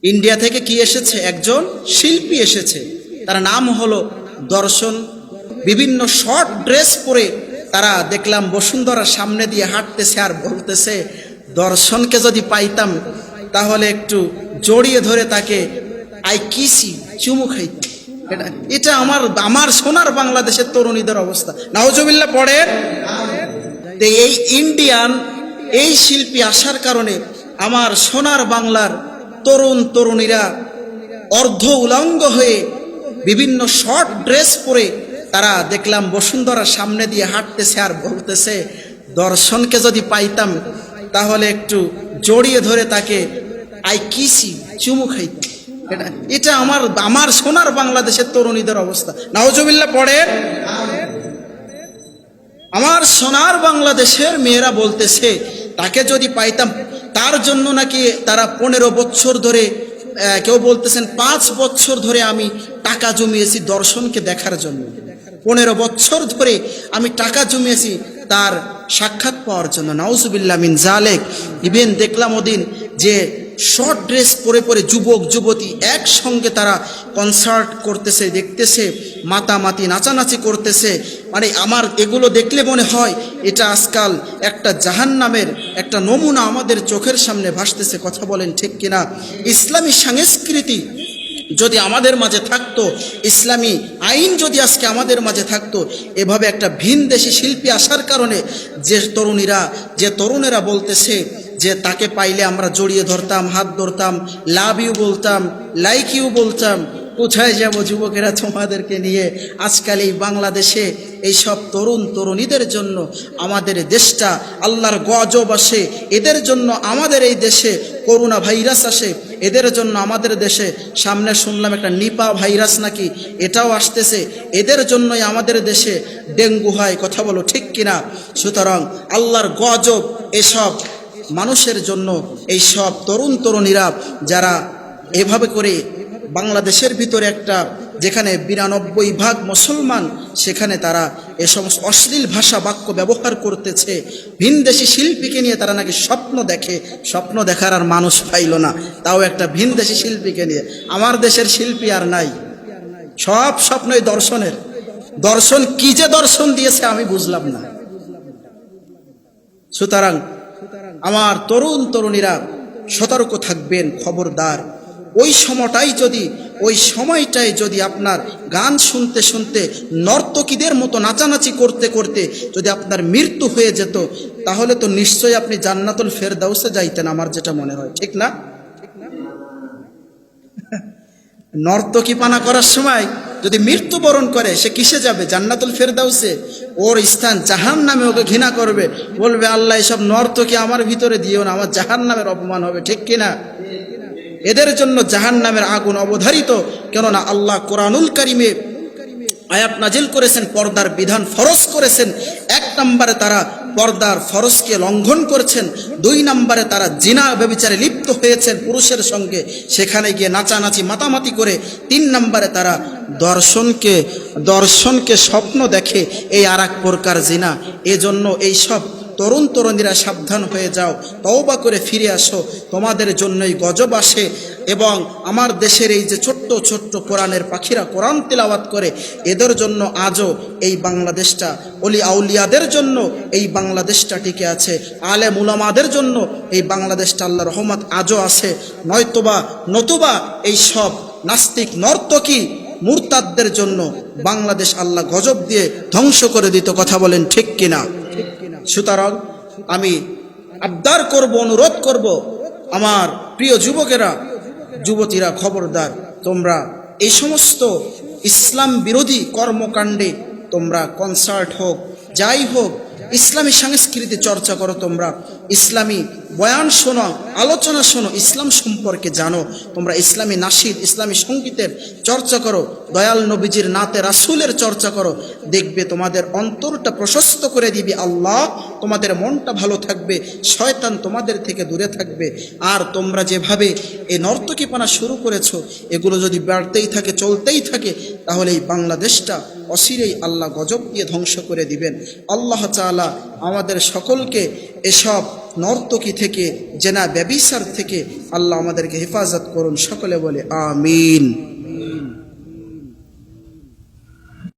India থেকে কি এসেছে, একজন শিল্পী এসেছে, তার নাম হলো দর্শন। বিভিন্ন শর্ট ড্রেস পরে তারা দেখলাম বসুন্ধরার সামনে দিয়ে হাঁটতেছে আর বলতেছে, দর্শনকে যদি পাইতাম তাহলে একটু জড়িয়ে ধরে তাকে আই কিসি চুমু খাইতাম। এটা আমার সোনার বাংলাদেশের তরুণীদের অবস্থা। নাউজুবিল্লাহ পড়েন। এই ইন্ডিয়ান এই শিল্পী আসার কারণে আমার সোনার বাংলার তরুণ তরুণীরা অর্ধ উলঙ্গ হয়ে বিভিন্ন শর্ট ড্রেস পরে তারা দেখলাম বসুন্ধরার সামনে দিয়ে হাঁটতেছে আর বলতেছে, দর্শনকে যদি পাইতাম তাহলে একটু জড়িয়ে ধরে তাকে আই কিসি চুমু খাইতাম। এটা আমার সোনার বাংলাদেশের তরুণীদের অবস্থা। নাউজুবিল্লাহ পড়েন। আমার সোনার বাংলাদেশের মেয়েরা বলতেছে, তাকে যদি পাইতাম, তার জন্য নাকি তারা 15 বছর ধরে, কেউ বলতেছেন 5 বছর ধরে আমি টাকা জমিয়েছি দর্শনকে দেখার জন্য। 15 বছর ধরে আমি টাকা জমিয়েছি তার সাক্ষাৎ পাওয়ার জন্য। নাউজুবিল্লাহ মিন জালেক। ইভেন দেখলাম ওদিন যে শর্ট ড্রেস পরে পরে যুবক যুবতী একসঙ্গে তারা কনসার্ট করতেছে, দেখতেছে, মাতামাতি নাচানাচি করতেছে। মানে আমার এগুলো দেখলে মনে হয় এটা আজকাল একটা জাহান্নামের একটা নমুনা আমাদের চোখের সামনে ভাসতেছে। কথা বলেন ঠিক কিনা? ইসলামী সংস্কৃতি যদি আমাদের মাঝে থাকতো, ইসলামী আইন যদি আজকে আমাদের মাঝে থাকতো, এভাবে একটা ভিনদেশি শিল্পী আসার কারণে যে তরুণেরা বলতেছে যে তাকে পাইলে আমরা জড়িয়ে ধরতাম, হাত ধরতাম, লাভ ইউ বলতাম, লাইক ইউ বলতাম, কোথায় যাব যুবকেরা তোমাদেরকে নিয়ে। আজকাল এই বাংলাদেশে এই সব তরুণ তরুণীদের জন্য আমাদের দেশটা আল্লাহর গজব আসে, এদের জন্য আমাদের এই দেশে করোনা ভাইরাস আসে, এদের জন্য আমাদের দেশে সামনে শুনলাম একটা নিপা ভাইরাস নাকি এটাও আসতেছে, এদের জন্যই আমাদের দেশে ডেঙ্গু হয়। কথা বলো ঠিক কিনা? সুতরাং আল্লাহর গজব এসব মানুষের জন্য এই সব তরুণ তরুণীরা যারা এভাবে করে বাংলাদেশের ভিতরে একটা যেখানে 92% মুসলমান, সেখানে তারা এ সমস্ত অশ্লীল ভাষা বাক্য ব্যবহার করতেছে। ভিনদেশি শিল্পীকে নিয়ে তারা নাকি স্বপ্ন দেখে, স্বপ্ন দেখার আর মানুষ পাইল না, তাও একটা ভিনদেশি শিল্পীকে নিয়ে। আমার দেশের শিল্পী আর নাই, সব স্বপ্নই দর্শনের। দর্শন কি যে দর্শন দিয়েছে আমি বুঝলাম না। সুতরাং আমার তরুণ তরুণীরা সতর্ক থাকবেন, খবরদার। ওই সময়টাই যদি আপনার গান শুনতে শুনতে নর্তকীদের মতো নাচানাচি করতে করতে যদি আপনার মৃত্যু হয়ে যেত, তাহলে তো নিশ্চয়ই আপনি জান্নাতুল ফেরদাউসে যাইতেন, আমার যেটা মনে হয়, ঠিক না? নর্তকী পানা করার সময় যদি মৃত্যুবরণ করে, সে কিসে যাবে? জান্নাতুল ফেরদাউসে। ওর স্থান জাহান্নামে। ওকে ঘৃণা করবে, বলবে আল্লাহ এসব নর্তকী আমার ভিতরে দিও না, আমার জাহান্নামের অপমান হবে, ঠিক কিনা? এদের জন্য জাহান্নামের আগুন অবধারিত। কেননা আল্লাহ কোরআনুল কারিমে আয়াত নাজিল করেছেন, পর্দার বিধান ফরজ করেছেন। 1 নম্বরে তারা পর্দার ফরজকে লঙ্ঘন করেছেন, 2 নম্বরে তারা জিনা ব্যভিচারে লিপ্ত হয়েছেন পুরুষের সঙ্গে, সেখানে গিয়ে নাচানাচি মাতামাতি করে, 3 নম্বরে তারা দর্শনকে স্বপ্ন দেখে, এই আর এক প্রকার জিনা। এজন্য এই সব তরুণ তরুণীরা সাবধান হয়ে যাও, তওবা করে ফিরে আসো, তোমাদের জন্যই গজব আসে। এবং আমার দেশের এই যে ছোট্ট ছোট্ট কোরআনের পাখিরা কোরআন তিলাওয়াত করে, এদের জন্য আজও এই বাংলাদেশটা, অলি আউলিয়াদের জন্য এই বাংলাদেশটা টিকে আছে, আলেম উলামাদের জন্য এই বাংলাদেশটা আল্লাহর রহমত আজও আছে। নতুবা এই সব নাস্তিক নর্তকী মুরতাদদের জন্য বাংলাদেশ আল্লাহ গজব দিয়ে ধ্বংস করে দিত। কথা বলেন ঠিক কিনা? সুতরাং আমি আবদার করব, অনুরোধ করব, আমার প্রিয় যুবকেরা যুবতীরা, খবরদার, তোমরা এই সমস্ত ইসলাম বিরোধী কর্মকাণ্ডে তোমরা কনসার্ট হোক, যাই হোক, ইসলামী সংস্কৃতি চর্চা করো, তোমরা ইসলামী বয়ান শোনো, আলোচনা শোনো, ইসলাম সম্পর্কে জানো, তোমরা ইসলামী নাশিদ, ইসলামী সঙ্গীতের চর্চা করো, দয়াল নবীজির নাতে রাসূলের চর্চা করো। দেখবে তোমাদের অন্তরটা প্রশস্ত করে দিবে আল্লাহ, তোমাদের মনটা ভালো থাকবে, শয়তান তোমাদের থেকে দূরে থাকবে। আর তোমরা যেভাবে এই নর্তকীপনা শুরু করেছো, এগুলো যদি বাড়তেই থাকে, চলতেই থাকে, তাহলে এই বাংলাদেশটা অচিরেই আল্লাহ গজব দিয়ে ধ্বংস করে দিবেন। আল্লাহ তাআলা আমাদের সকলকে এসব নর্তকী থেকে, জেনা ব্যভিচার থেকে আল্লাহ আমাদেরকে হেফাজত করুন। সকলে বলে আমিন।